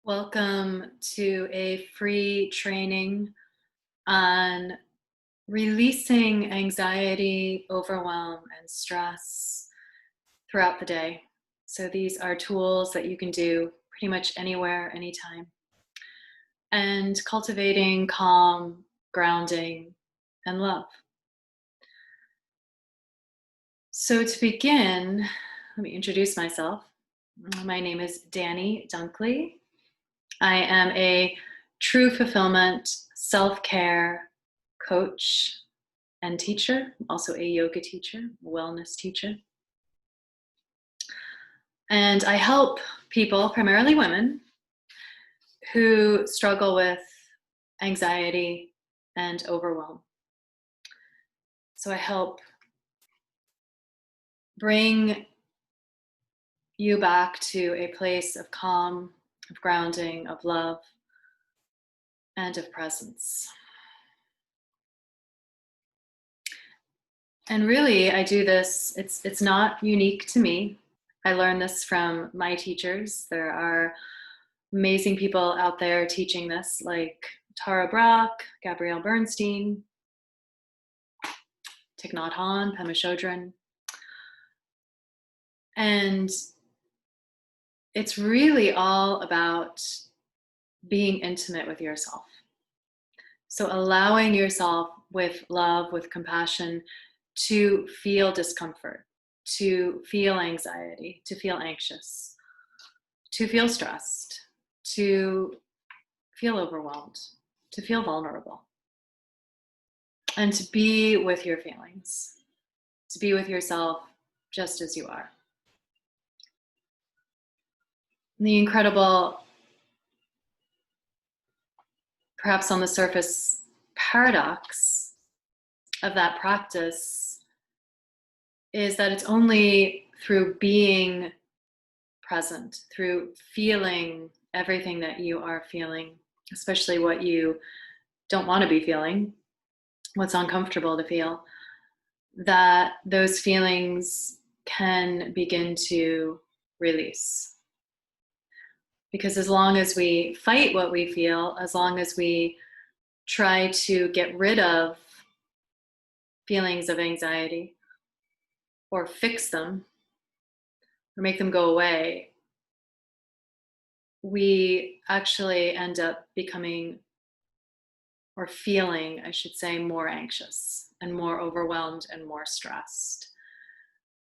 Welcome to a free training on releasing anxiety, overwhelm, and stress throughout the day. So, these are tools that you can do pretty much anywhere, anytime, and cultivating calm, grounding, and love. So, to begin, let me introduce myself. My name is Danny Dunkley. I am a true fulfillment, self care coach and teacher, I'm also a yoga teacher, wellness teacher. And I help people, primarily women, who struggle with anxiety and overwhelm. So I help bring you back to a place of calm, of grounding, of love, and of presence. And really, I do this, it's not unique to me. I learned this from my teachers. There are amazing people out there teaching this, like Tara Brach, Gabrielle Bernstein, Thich Nhat Hanh, Pema Chodron. And it's really all about being intimate with yourself. So allowing yourself with love, with compassion, to feel discomfort, to feel anxiety, to feel anxious, to feel stressed, to feel overwhelmed, to feel vulnerable, and to be with your feelings, to be with yourself just as you are. The incredible, perhaps on the surface, paradox of that practice is that it's only through being present, through feeling everything that you are feeling, especially what you don't want to be feeling, what's uncomfortable to feel, that those feelings can begin to release. Because as long as we fight what we feel, as long as we try to get rid of feelings of anxiety or fix them or make them go away, we actually end up becoming, or feeling, I should say, more anxious and more overwhelmed and more stressed.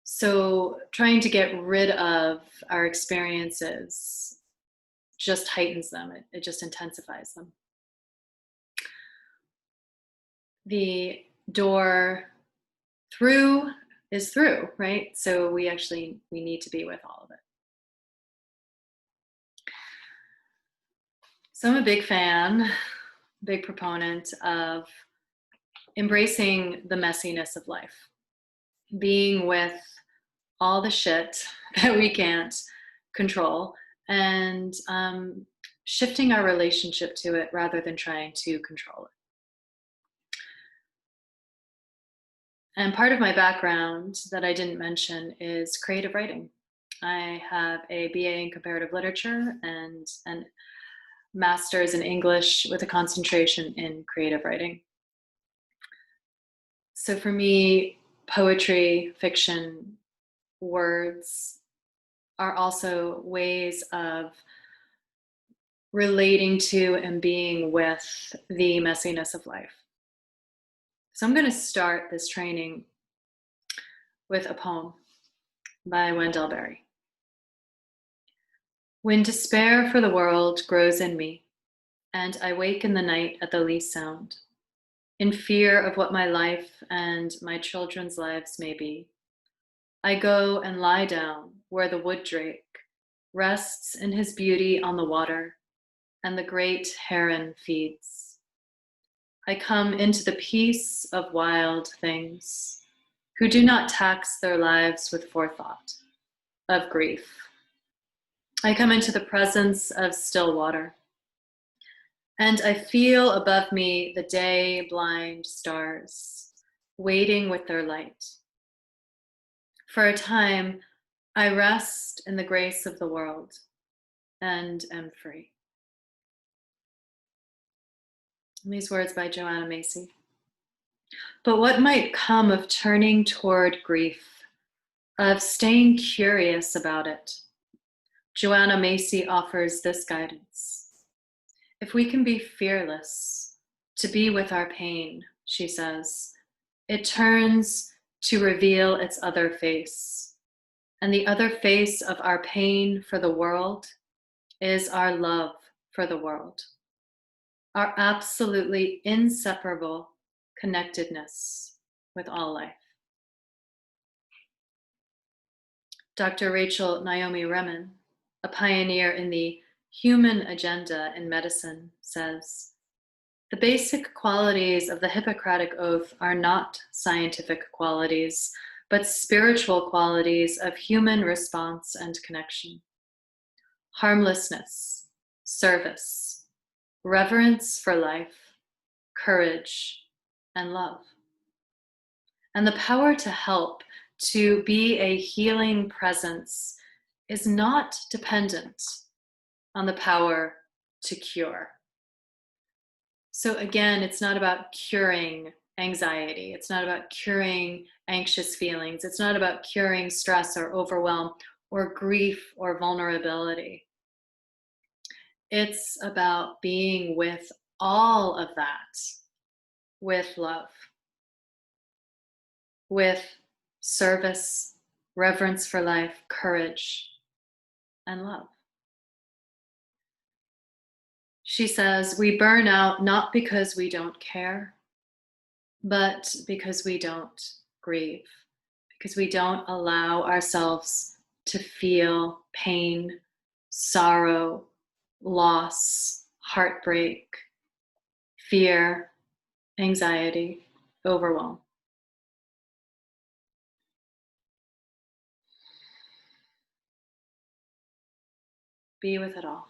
So, trying to get rid of our experiences just heightens them, it just intensifies them. The door through is through, right? So we need to be with all of it. So I'm a big fan, big proponent of embracing the messiness of life, being with all the shit that we can't control, and shifting our relationship to it rather than trying to control it. And part of my background that I didn't mention is creative writing. I have a BA in comparative literature and an master's in English with a concentration in creative writing. So for me, poetry, fiction, words are also ways of relating to and being with the messiness of life. So I'm going to start this training with a poem by Wendell Berry. When despair for the world grows in me, and I wake in the night at the least sound, in fear of what my life and my children's lives may be, I go and lie down where the wood drake rests in his beauty on the water, and the great heron feeds. I come into the peace of wild things, who do not tax their lives with forethought of grief. I come into the presence of still water, and I feel above me the day-blind stars, waiting with their light. For a time, I rest in the grace of the world and am free. And these words by Joanna Macy. But what might come of turning toward grief, of staying curious about it? Joanna Macy offers this guidance. If we can be fearless to be with our pain, she says, it turns to reveal its other face. And the other face of our pain for the world is our love for the world, our absolutely inseparable connectedness with all life. Dr. Rachel Naomi Remen, a pioneer in the human agenda in medicine, says, the basic qualities of the Hippocratic Oath are not scientific qualities, but spiritual qualities of human response and connection. Harmlessness, service, reverence for life, courage, and love. And the power to help, to be a healing presence, is not dependent on the power to cure. So again, it's not about curing anxiety. It's not about curing anxious feelings. It's not about curing stress or overwhelm or grief or vulnerability. It's about being with all of that with love, with service, reverence for life, courage, and love. She says, we burn out not because we don't care, but because we don't grieve, because we don't allow ourselves to feel pain, sorrow, loss, heartbreak, fear, anxiety, overwhelm. Be with it all.